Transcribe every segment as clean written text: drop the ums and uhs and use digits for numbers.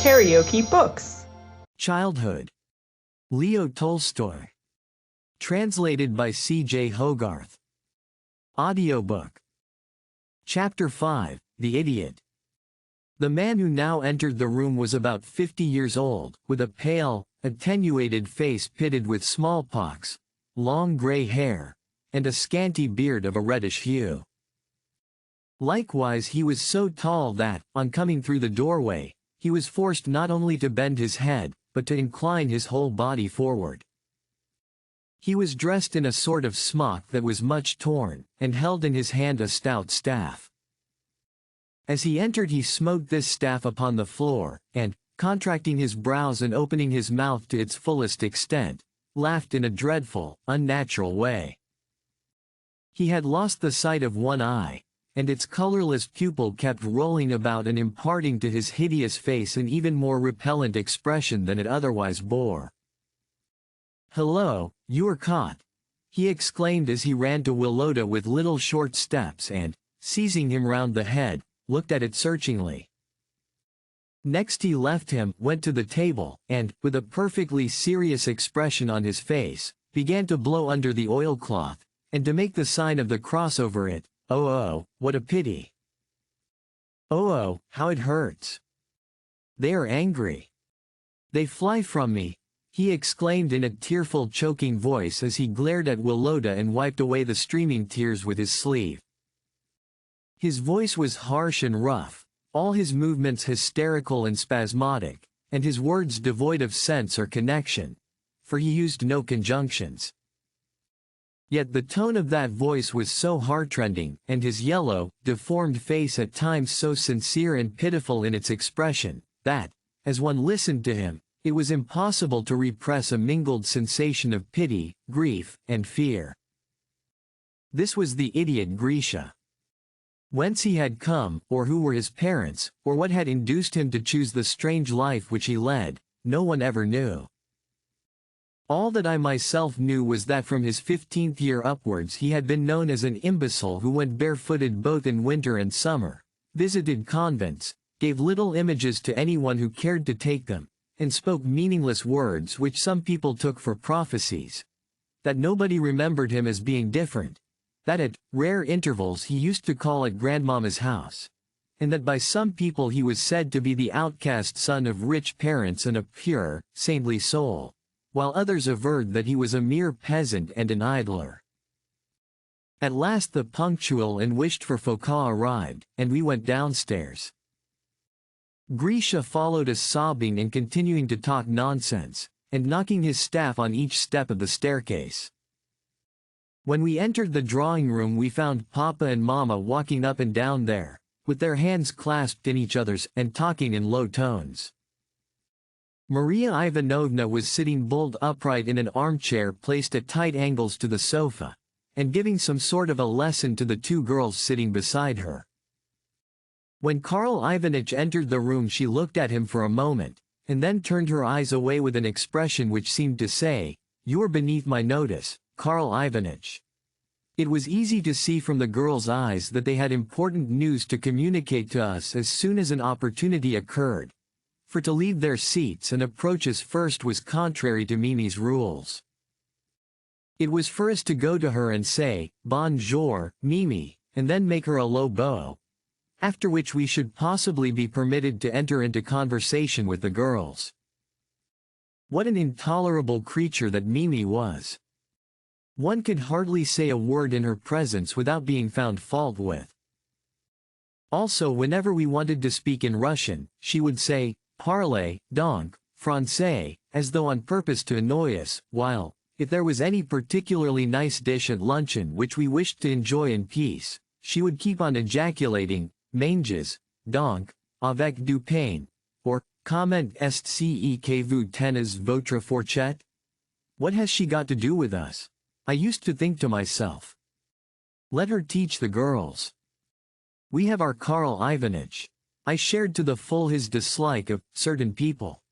KaraokeBooks. Childhood. Leo Tolstoy. Translated by C.J. Hogarth. Audiobook. Chapter 5, The Idiot. The man who now entered the room was about 50 years old, with a pale, attenuated face pitted with smallpox, long gray hair, and a scanty beard of a reddish hue. Likewise he was so tall that, on coming through the doorway, he was forced not only to bend his head, but to incline his whole body forward. He was dressed in a sort of smock that was much torn, and held in his hand a stout staff. As he entered he smote this staff upon the floor, and, contracting his brows and opening his mouth to its fullest extent, laughed in a dreadful, unnatural way. He had lost the sight of one eye, and its colorless pupil kept rolling about and imparting to his hideous face an even more repellent expression than it otherwise bore. "Hello, you are caught!" he exclaimed as he ran to Willota with little short steps and, seizing him round the head, looked at it searchingly. Next he left him, went to the table, and, with a perfectly serious expression on his face, began to blow under the oilcloth, and to make the sign of the cross over it. "Oh, oh, what a pity! Oh, oh, how it hurts! They are angry! They fly from me!" he exclaimed in a tearful, choking voice as he glared at Willota and wiped away the streaming tears with his sleeve. His voice was harsh and rough, all his movements hysterical and spasmodic, and his words devoid of sense or connection, for he used no conjunctions. Yet the tone of that voice was so heartrending, and his yellow, deformed face at times so sincere and pitiful in its expression, that, as one listened to him, it was impossible to repress a mingled sensation of pity, grief, and fear. This was the idiot Grisha. Whence he had come, or who were his parents, or what had induced him to choose the strange life which he led, no one ever knew. All that I myself knew was that from his 15th year upwards he had been known as an imbecile who went barefooted both in winter and summer, visited convents, gave little images to anyone who cared to take them, and spoke meaningless words which some people took for prophecies, that nobody remembered him as being different, that at rare intervals he used to call at grandmama's house, and that by some people he was said to be the outcast son of rich parents and a pure, saintly soul, while others averred that he was a mere peasant and an idler. At last the punctual and wished-for Foucault arrived, and we went downstairs. Grisha followed us sobbing and continuing to talk nonsense, and knocking his staff on each step of the staircase. When we entered the drawing-room we found Papa and Mama walking up and down there, with their hands clasped in each other's, and talking in low tones. Maria Ivanovna was sitting bolt upright in an armchair placed at tight angles to the sofa, and giving some sort of a lesson to the two girls sitting beside her. When Karl Ivanitch entered the room she looked at him for a moment, and then turned her eyes away with an expression which seemed to say, "You are beneath my notice, Karl Ivanitch." It was easy to see from the girls' eyes that they had important news to communicate to us as soon as an opportunity occurred, for to leave their seats and approach us first was contrary to Mimi's rules. It was for us to go to her and say, "Bonjour, Mimi," and then make her a low bow, after which we should possibly be permitted to enter into conversation with the girls. What an intolerable creature that Mimi was! One could hardly say a word in her presence without being found fault with. Also, whenever we wanted to speak in Russian, she would say, "Parlez donc français," as though on purpose to annoy us, while, if there was any particularly nice dish at luncheon which we wished to enjoy in peace, she would keep on ejaculating, "Manges, donc, avec du pain," or, "Comment est-ce que vous tenez votre fourchette?" What has she got to do with us? I used to think to myself. Let her teach the girls. We have our Karl Ivanitch. I shared to the full his dislike of certain people.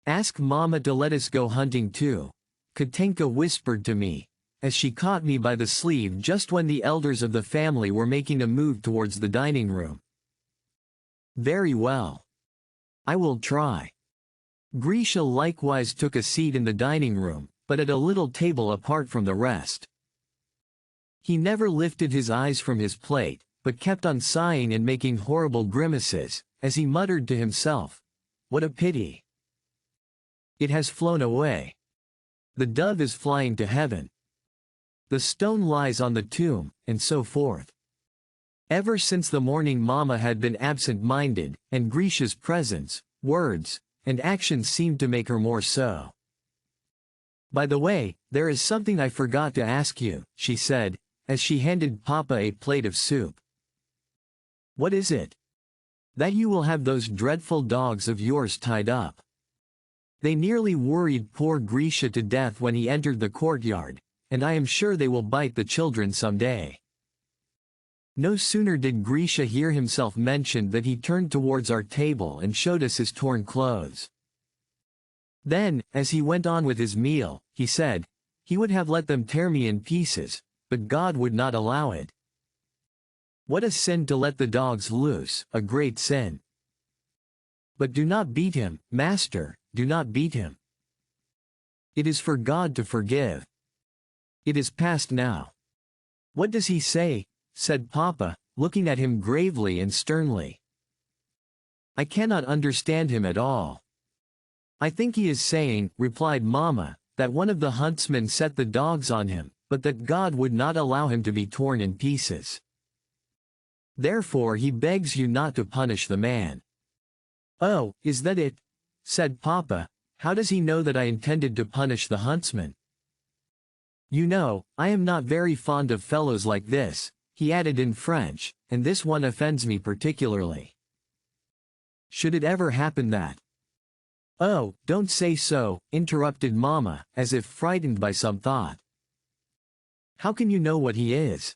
"Ask Mama to let us go hunting too," Katenka whispered to me, as she caught me by the sleeve just when the elders of the family were making a move towards the dining room. "Very well. I will try. Grisha likewise took a seat in the dining room, but at a little table apart from the rest. He never lifted his eyes from his plate, but kept on sighing and making horrible grimaces, as he muttered to himself, "What a pity! It has flown away. The dove is flying to heaven. The stone lies on the tomb," and so forth. Ever since the morning Mama had been absent-minded, and Grisha's presence, words, and actions seemed to make her more so. "By the way, there is something I forgot to ask you," she said, as she handed Papa a plate of soup. "What is it?" "That you will have those dreadful dogs of yours tied up. They nearly worried poor Grisha to death when he entered the courtyard, and I am sure they will bite the children some day." No sooner did Grisha hear himself mentioned than he turned towards our table and showed us his torn clothes. Then, as he went on with his meal, he said, he would have let them tear me in pieces, but God would not allow it. What a sin to let the dogs loose, a great sin. "But do not beat him, master, do not beat him. It is for God to forgive. It is past now." "What does he say?" said Papa, looking at him gravely and sternly. "I cannot understand him at all." "I think he is saying," replied Mama, "that one of the huntsmen set the dogs on him, but that God would not allow him to be torn in pieces. Therefore he begs you not to punish the man." "Oh, is that it?" said Papa. "How does he know that I intended to punish the huntsman?" "You know, I am not very fond of fellows like this," he added in French, "and this one offends me particularly. Should it ever happen that—" "Oh, don't say so," interrupted Mama, as if frightened by some thought. "How can you know what he is?"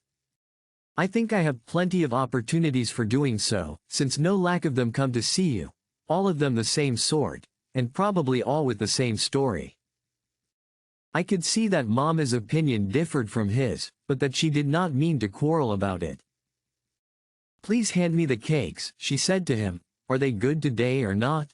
"I think I have plenty of opportunities for doing so, since no lack of them come to see you, all of them the same sort, and probably all with the same story." I could see that Mama's opinion differed from his, but that she did not mean to quarrel about it. "Please hand me the cakes," she said to him. "Are they good today or not?"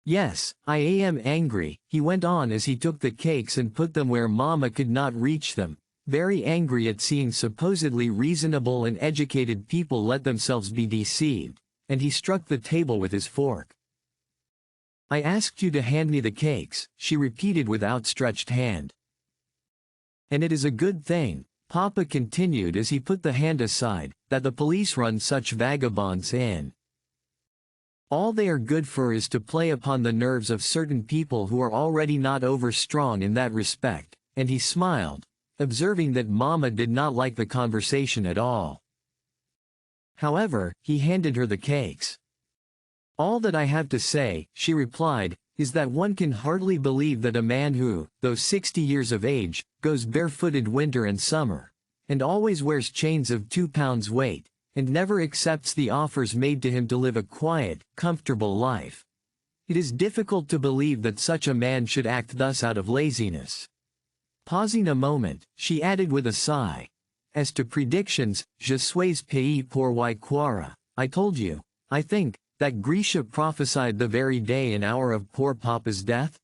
"Yes, I am angry," he went on as he took the cakes and put them where Mama could not reach them, very angry at seeing supposedly reasonable and educated people let themselves be deceived, and he struck the table with his fork. "I asked you to hand me the cakes," she repeated with outstretched hand. "And it is a good thing," Papa continued as he put the hand aside, "that the police run such vagabonds in. All they are good for is to play upon the nerves of certain people who are already not over-strong in that respect," and he smiled, observing that Mama did not like the conversation at all. However, he handed her the cakes. "All that I have to say," she replied, "is that one can hardly believe that a man who, though 60 years of age, goes barefooted winter and summer, and always wears chains of 2 pounds weight, and never accepts the offers made to him to live a quiet, comfortable life. It is difficult to believe that such a man should act thus out of laziness." Pausing a moment, she added with a sigh, "As to predictions, je suis payé pour y croire. I told you, I think, that Grisha prophesied the very day and hour of poor Papa's death."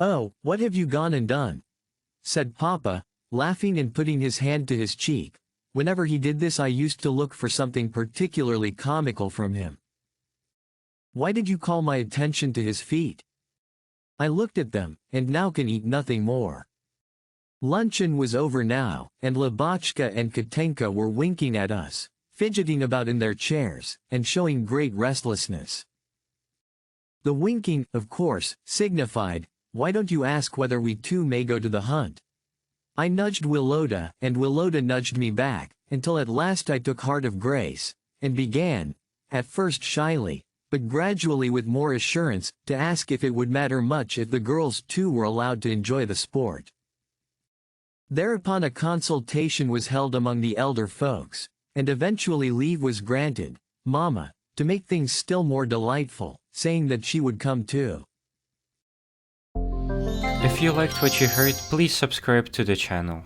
"Oh, what have you gone and done?" said Papa, laughing and putting his hand to his cheek. Whenever he did this I used to look for something particularly comical from him. "Why did you call my attention to his feet?" "I looked at them, and now can eat nothing more." Luncheon was over now, and Lubotshka and Katenka were winking at us, fidgeting about in their chairs, and showing great restlessness. The winking, of course, signified, "Why don't you ask whether we too may go to the hunt?" I nudged Willota, and Willota nudged me back, until at last I took heart of grace, and began, at first shyly, but gradually with more assurance, to ask if it would matter much if the girls too were allowed to enjoy the sport. Thereupon a consultation was held among the elder folks, and eventually leave was granted, Mama, to make things still more delightful, saying that she would come too. If you liked what you heard, please subscribe to the channel.